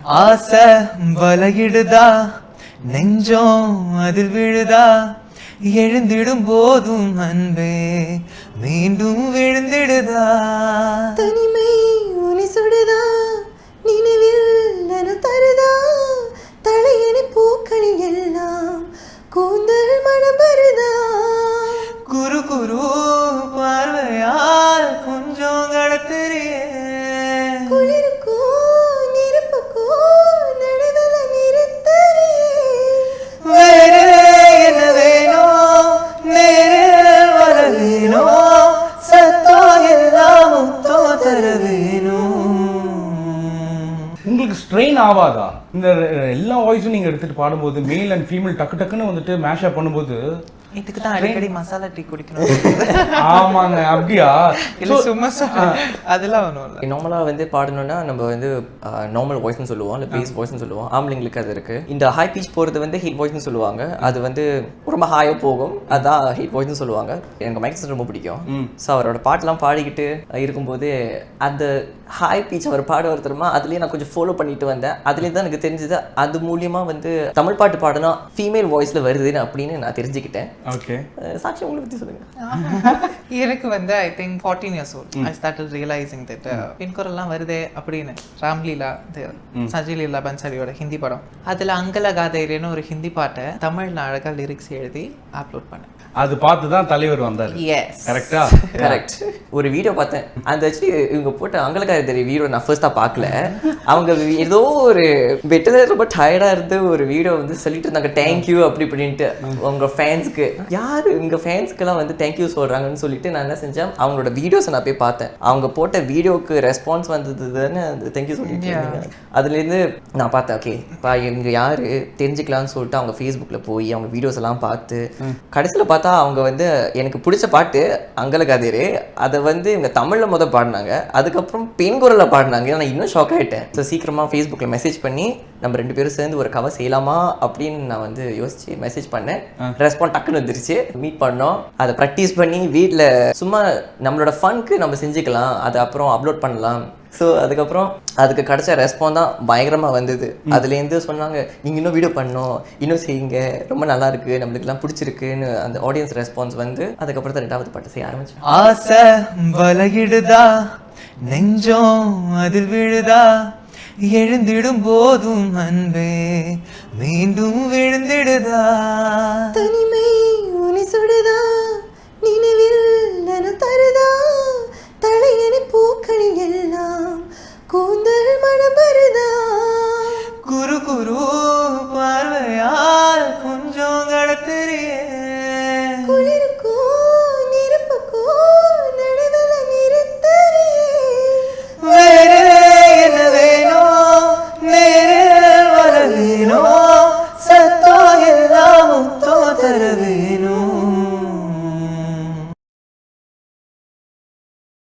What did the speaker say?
ஆசை வலையிடுதா நெஞ்சம் அதில் விழுதா எழுந்திடும் போதும் அன்பே மீண்டும் விழுந்திடுதா தனிமை உனி சுடுதா நினைவில் நனல் தருதா தலையணி பூக்களில் எல்லாம் கூந்தல் மனம் வருதா குரு குரு பார்வையால் கொஞ்சம் கடத்துறியே குளிருக்கோ நெருப்புக்கோ நடுதல நிறுத்தறியே வேற என்ன வேணும் நேரில் வர வேணும் சத்தம் எல்லாமும் தோதர வேணும். உங்களுக்கு ஸ்ட்ரெயின் ஆகாதா இந்த எல்லா வாய்ஸும் நீங்க எடுத்துட்டு பாடும்போது மேல் அண்ட் ஃபீமேல் டக்கு டக்குன்னு வந்துட்டு மேஷ் பண்ணும்போது? இதுக்கு தான் அடிக்கடி மசாலா டீ குடிக்கணும். ஆமாங்க அப்படியா? இல்ல சும்மா அதெல்லாம் ஒன்றும் இல்லை. நார்மலாக வந்து பாடணும்னா நம்ம வந்து நார்மல் வாய்ஸ்னு சொல்லுவோம், இல்லை பேஸ் வாய்ஸ்னு சொல்லுவோம். ஆம்பளைங்களுக்கு அது இருக்குது. இந்த ஹை பீச் போகிறது வந்து ஹீட் வாய்ஸ்னு சொல்லுவாங்க. அது வந்து ரொம்ப ஹாயாக போகும், அதான் ஹீட் வாய்ஸ்னு சொல்லுவாங்க. எனக்கு மைக் ரொம்ப பிடிக்கும். ஸோ அவரோட பாட்டெலாம் பாடிக்கிட்டு இருக்கும்போது அந்த ஹை பீச் அவர் பாட வருத்தரமா அதுலேயே நான் கொஞ்சம் ஃபாலோ பண்ணிட்டு வந்தேன். அதுலேயே தான் எனக்கு தெரிஞ்சது அது மூலியமாக வந்து தமிழ் பாட்டு பாடணும் ஃபீமேல் வாய்ஸில் வருதுன்னு அப்படின்னு நான் தெரிஞ்சுக்கிட்டேன். ஓகே, சாட்சி உங்களை பற்றி சொல்லுங்க. எனக்கு வந்து I think 14 years old I started realizing that பெண் குரல்லாம் வருதே அப்படின்னு. ராம்லீலா சஜிலீலா பன்சாரியோட ஹிந்தி படம், அதில் அங்கல காதையிலேன்னு ஒரு ஹிந்தி பாட்டை தமிழில் அழகாக லிரிக்ஸ் எழுதி அப்லோட் பண்ணேன். அது பார்த்து தான் தலைவர் வந்தார். கரெக்டா? கரெக்ட். ஒரு வீடியோ பார்த்தேன். அந்த ஆக்சுவலி இவங்க போட்ட அங்கலக்காரி தெரிய வீடியோ நான் ஃபர்ஸ்ட்டாக பார்க்கல. அவங்க ஏதோ ஒரு பெட்டில் ரொம்ப டயர்டாக இருந்து ஒரு வீடியோ வந்து சொல்லிட்டு இருந்தாங்க தேங்க்யூ அப்படி இப்படின்ட்டு. உங்க ஃபேன்ஸுக்கு யார் உங்கள் ஃபேன்ஸுக்கெல்லாம் வந்து தேங்க்யூ சொல்கிறாங்கன்னு சொல்லிட்டு நான் என்ன செஞ்சேன், அவங்களோட வீடியோஸை நான் போய் பார்த்தேன். அவங்க போட்ட வீடியோக்கு ரெஸ்பான்ஸ் வந்ததுன்னு அந்த தேங்க்யூ சொல்லிட்டு அதுலேருந்து நான் பார்த்தேன் ஓகே இவங்க யார் தெரிஞ்சுக்கலாம்னு சொல்லிட்டு அவங்க ஃபேஸ்புக்கில் போய் அவங்க வீடியோஸ் எல்லாம் பார்த்து கடைசியில் பார்த்தா அவங்க வந்து எனக்கு பிடிச்ச பாட்டு அங்கலகாதேரே அதை வந்து இவங்க தமிழில் பாடினாங்க, அதுக்கப்புறம் பெண் குரலில் பாடினாங்க. நான் இன்னும் ஷாக் ஆகிட்டேன். ஸோ சீக்கிரமாக ஃபேஸ்புக்கில் மெசேஜ் பண்ணி நம்ம 2 பேரும் சேர்ந்து ஒரு கவர் செய்யலாமா அப்படின்னு நான் வந்து யோசிச்சு மெசேஜ் பண்ணேன். ரெஸ்பான்ஸ் டக்குன்னு வந்துருச்சு. மீட் பண்ணோம், அதை ப்ராக்டிஸ் பண்ணி வீட்டில் சும்மா நம்மளோட ஃபன்க்கு நம்ம செஞ்சுக்கலாம், அதை அப்புறம் அப்லோட் பண்ணலாம். ஸோ அதுக்கப்புறம் அதுக்கு கிடைச்ச ரெஸ்பான்ஸ் தான் பயங்கரமாக வந்தது. அதுலேருந்து சொன்னாங்க நீங்கள் இன்னும் வீடியோ பண்ணோம், இன்னும் செய்யுங்க, ரொம்ப நல்லா இருக்கு, நம்மளுக்குலாம் பிடிச்சிருக்குன்னு அந்த ஆடியன்ஸ் ரெஸ்பான்ஸ் வந்து அதுக்கப்புறம் தான் 2வது பாட்டு செய்ய ஆரம்பிச்சோம். ஆசை வலையிடுதா நெஞ்சம் அதில் விழுதா எழுந்திடும் போதும் அன்பே மீண்டும் விழுந்திடுதா தனிமை உனி சுடுதா நினைவில் நனல் தருதா தலையணி பூக்களில் எல்லாம் கூந்தல் மனம் வருதா குரு குரு பார்வையால் கொஞ்சம் கடத்துறியே குளிர்